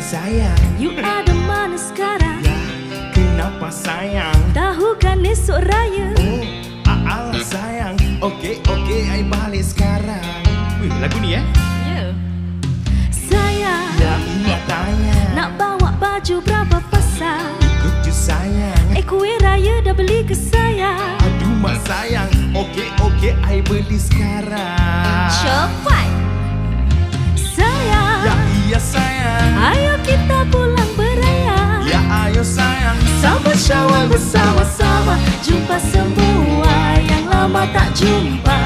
sayang. You ada mana sekarang? Ya, kenapa sayang? Tahu kan esok raya. Oh, alah sayang. Okey, I balik sekarang. Wih, lagu ni Ya. Sayang, Ya, iya tanya. nak bawa baju berapa pasang? Ikut je sayang. Kuih raya dah beli ke sayang? Aduh mak sayang. Okey, I beli sekarang. Cepat. Sayang, Ya, iya sayang. ayo kita pulang beraya. Ya, ayo sayang. Sambut Syawal bersama-sama. Jumpa semua yang lama tak jumpa.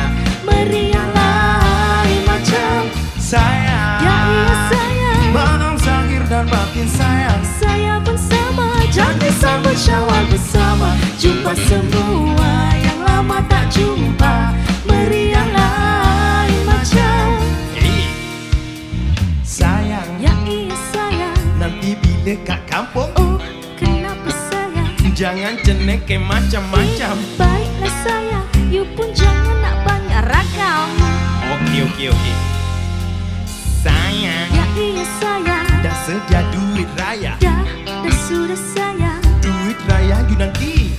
Meriah lain macam. Sayang. Ya iya sayang, Malam zahir dan batin sayang. saya pun sama. Janji sambut Syawal bersama. Jumpa semua yang lama tak jumpa. Meriah lain macam. Sayang. Ya iya sayang. Nanti bila kat kampung, Oh kenapa sayang? jangan ceneke macam-macam. Baiklah sayang, you pun jangan nak banyak ragam. Okey. Sayang. Ya iya sayang. Dah sedia duit raya. Dah sudah sayang. Duit raya you nanti.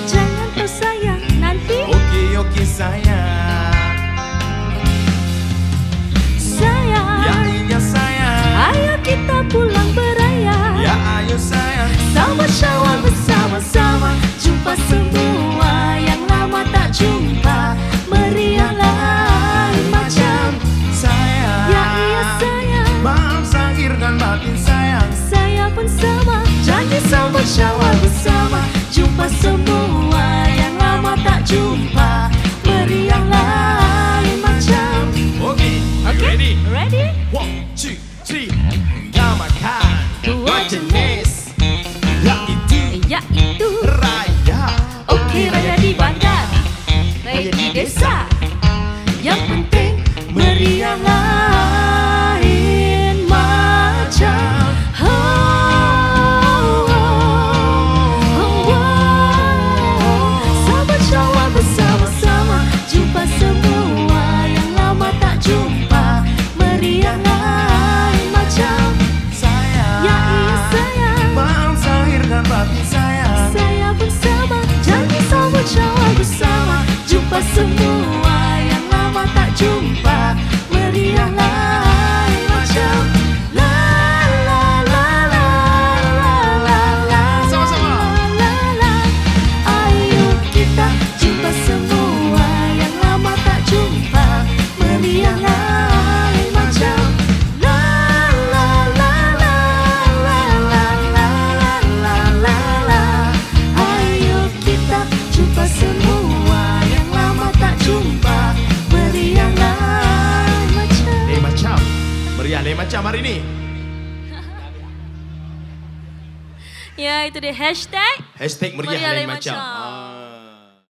Jangan tu sayang, nanti. Okey sayang. Sayang, Ya iya sayang. ayo kita pulang beraya. Ya ayo sayang. Sambut Syawal bersama-sama. Jumpa semua yang lama tak jumpa. Meriah lain macam. Sayang. Ya iya sayang, Malam zahir dan batin sayang. saya pun sama. Janji sambut Syawal bersama. Jumpa semua yang lama tak jumpa. Meriah lain macam. Okey, ready? Ready? 1, 2, 3. Namakan dua jenis, Iaitu raya. okey raya di bandar, raya di desa. Yang penting meriah lain macam. Sambut Syawal bersama-sama. Jumpa semua yang lama tak jumpa. Meriah lain macam. Sayang. Ya iya sayang, Malam zahir dan batin sayang. saya bersama. Janji sambut Syawal bersama. Jumpa semua yang lama tak jumpa. Meriah lain macam. La la la la la la la. Sama-sama. La la. Ayo kita jumpa semua yang lama tak jumpa. Meriah lain macam. La la la la la la la la la la. Ayo kita jumpa semua yang lama tak jumpa. Meriah lain macam. Macam meriah macam hari ni. Ya itu dia hashtag Hashtag meriah Meriah lain lain macam. macam.